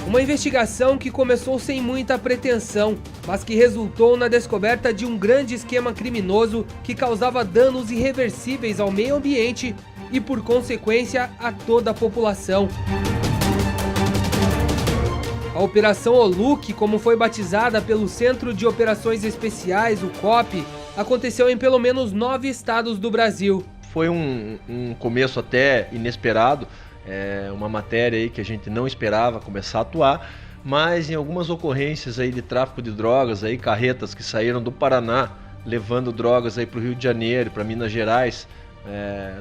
Uma investigação que começou sem muita pretensão, mas que resultou na descoberta de um grande esquema criminoso que causava danos irreversíveis ao meio ambiente e, por consequência, a toda a população. A Operação Oluc, como foi batizada pelo Centro de Operações Especiais, o COP, aconteceu em pelo menos 9 estados do Brasil. Foi um começo até inesperado, uma matéria aí que a gente não esperava começar a atuar, mas em algumas ocorrências aí de tráfico de drogas, aí, carretas que saíram do Paraná levando drogas para o Rio de Janeiro, para Minas Gerais,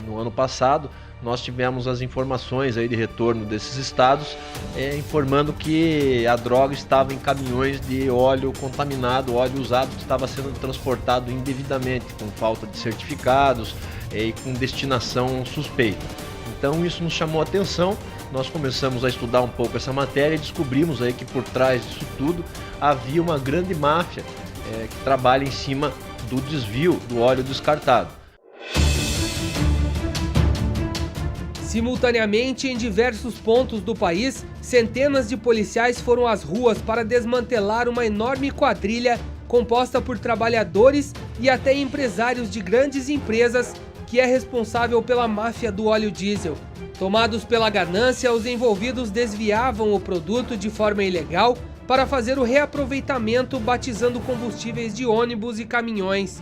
no ano passado, nós tivemos as informações aí de retorno desses estados, informando que a droga estava em caminhões de óleo contaminado, óleo usado que estava sendo transportado indevidamente, com falta de certificados e com destinação suspeita. Então isso nos chamou a atenção, nós começamos a estudar um pouco essa matéria e descobrimos aí que por trás disso tudo havia uma grande máfia que trabalha em cima do desvio do óleo descartado. Simultaneamente, em diversos pontos do país, centenas de policiais foram às ruas para desmantelar uma enorme quadrilha composta por trabalhadores e até empresários de grandes empresas que é responsável pela máfia do óleo diesel. Tomados pela ganância, os envolvidos desviavam o produto de forma ilegal para fazer o reaproveitamento, batizando combustíveis de ônibus e caminhões.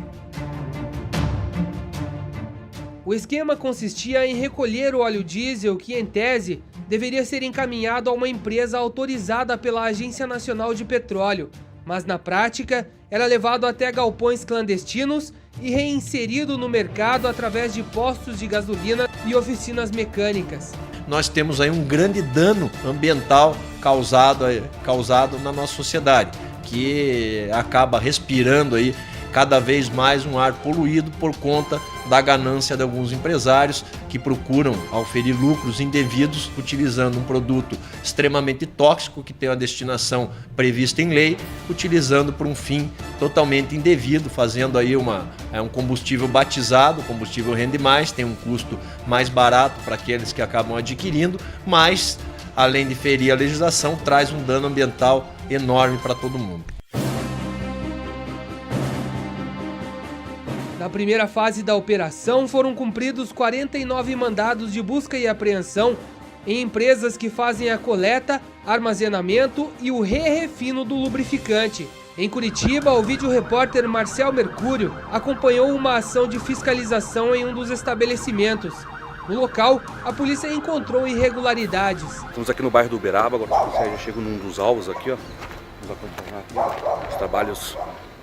O esquema consistia em recolher o óleo diesel que, em tese, deveria ser encaminhado a uma empresa autorizada pela Agência Nacional de Petróleo, mas na prática era levado até galpões clandestinos e reinserido no mercado através de postos de gasolina e oficinas mecânicas. Nós temos aí um grande dano ambiental causado na nossa sociedade, que acaba respirando aí cada vez mais um ar poluído por conta da ganância de alguns empresários que procuram auferir lucros indevidos utilizando um produto extremamente tóxico que tem uma destinação prevista em lei, utilizando por um fim totalmente indevido, fazendo aí um combustível batizado, o combustível rende mais, tem um custo mais barato para aqueles que acabam adquirindo, mas além de ferir a legislação, traz um dano ambiental enorme para todo mundo. Na primeira fase da operação, foram cumpridos 49 mandados de busca e apreensão em empresas que fazem a coleta, armazenamento e o refino do lubrificante. Em Curitiba, o vídeo-repórter Marcel Mercúrio acompanhou uma ação de fiscalização em um dos estabelecimentos. No local, a polícia encontrou irregularidades. Estamos aqui no bairro do Uberaba, agora a polícia já chegou num dos alvos aqui, ó. Vamos acompanhar aqui os trabalhos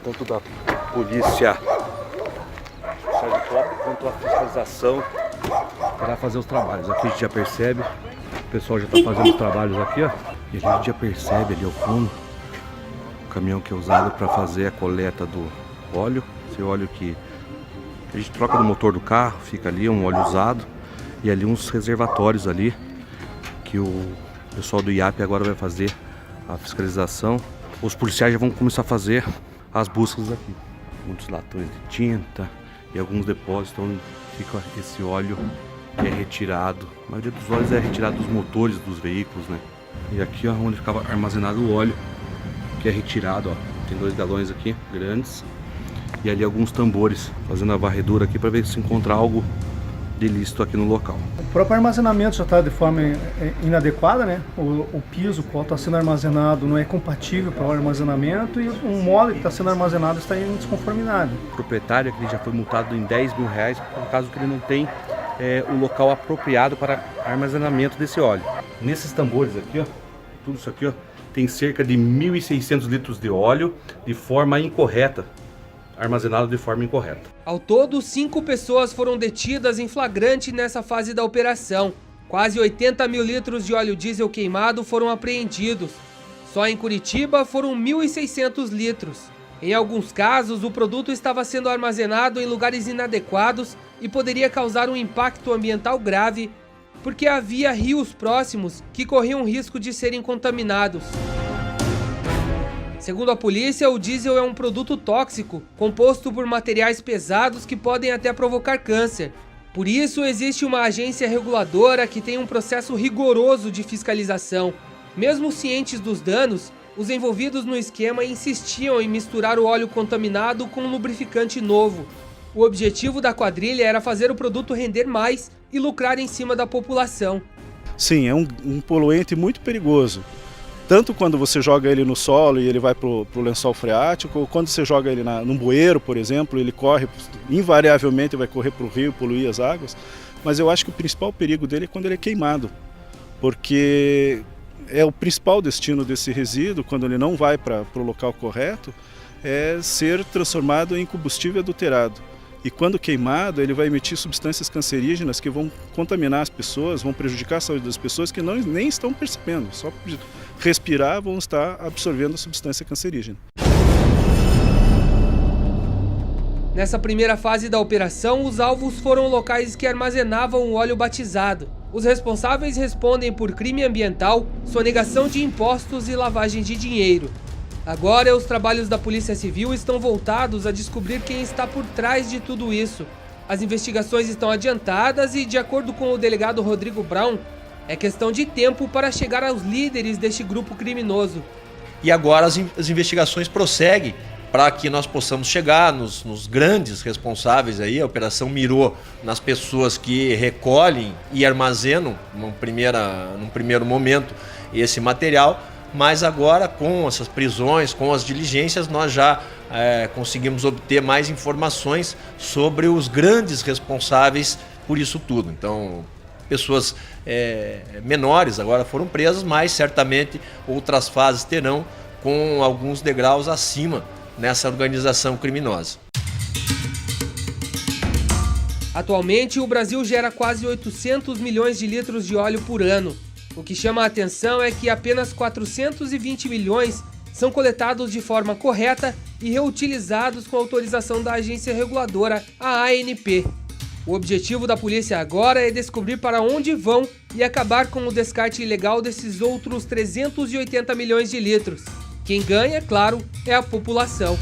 tanto da polícia de COP quanto a fiscalização para fazer os trabalhos. Aqui a gente já percebe, o pessoal já está fazendo os trabalhos aqui, ó. E a gente já percebe ali ao fundo o caminhão que é usado para fazer a coleta do óleo. Esse óleo que a gente troca do motor do carro, fica ali um óleo usado. E ali uns reservatórios ali que o pessoal do IAP agora vai fazer a fiscalização. Os policiais já vão começar a fazer as buscas aqui. Muitos latões de tinta e alguns depósitos onde fica esse óleo que é retirado. A maioria dos óleos é retirado dos motores dos veículos, né? E aqui, ó, onde ficava armazenado o óleo que é retirado, ó. Tem 2 galões aqui, grandes. E ali alguns tambores, fazendo a varredura aqui para ver se encontra algo ilícito aqui no local. O próprio armazenamento já está de forma inadequada, né? O piso qual está sendo armazenado não é compatível para o armazenamento e o mole que está sendo armazenado está em desconformidade. O proprietário que já foi multado em R$10 mil por causa que ele não tem o local apropriado para armazenamento desse óleo. Nesses tambores aqui, ó, tudo isso aqui, ó, tem cerca de 1.600 litros de óleo de forma incorreta, armazenado de forma incorreta. Ao todo, 5 pessoas foram detidas em flagrante nessa fase da operação. Quase 80 mil litros de óleo diesel queimado foram apreendidos. Só em Curitiba foram 1.600 litros. Em alguns casos, o produto estava sendo armazenado em lugares inadequados e poderia causar um impacto ambiental grave, porque havia rios próximos que corriam risco de serem contaminados. Segundo a polícia, o diesel é um produto tóxico, composto por materiais pesados que podem até provocar câncer. Por isso, existe uma agência reguladora que tem um processo rigoroso de fiscalização. Mesmo cientes dos danos, os envolvidos no esquema insistiam em misturar o óleo contaminado com um lubrificante novo. O objetivo da quadrilha era fazer o produto render mais e lucrar em cima da população. Sim, é um poluente muito perigoso. Tanto quando você joga ele no solo e ele vai para o lençol freático, ou quando você joga ele num bueiro, por exemplo, ele corre, invariavelmente vai correr para o rio e poluir as águas. Mas eu acho que o principal perigo dele é quando ele é queimado, porque é o principal destino desse resíduo, quando ele não vai para o local correto, é ser transformado em combustível adulterado. E quando queimado, ele vai emitir substâncias cancerígenas que vão contaminar as pessoas, vão prejudicar a saúde das pessoas que nem estão percebendo. Só por respirar vão estar absorvendo a substância cancerígena. Nessa primeira fase da operação, os alvos foram locais que armazenavam o óleo batizado. Os responsáveis respondem por crime ambiental, sonegação de impostos e lavagem de dinheiro. Agora, os trabalhos da Polícia Civil estão voltados a descobrir quem está por trás de tudo isso. As investigações estão adiantadas e, de acordo com o delegado Rodrigo Brown, é questão de tempo para chegar aos líderes deste grupo criminoso. E agora as investigações prosseguem para que nós possamos chegar nos grandes responsáveis aí. A operação mirou nas pessoas que recolhem e armazenam num primeiro momento esse material. Mas agora, com essas prisões, com as diligências, nós já conseguimos obter mais informações sobre os grandes responsáveis por isso tudo. Então, pessoas menores agora foram presas, mas certamente outras fases terão com alguns degraus acima nessa organização criminosa. Atualmente, o Brasil gera quase 800 milhões de litros de óleo por ano. O que chama a atenção é que apenas 420 milhões são coletados de forma correta e reutilizados com autorização da agência reguladora, a ANP. O objetivo da polícia agora é descobrir para onde vão e acabar com o descarte ilegal desses outros 380 milhões de litros. Quem ganha, claro, é a população.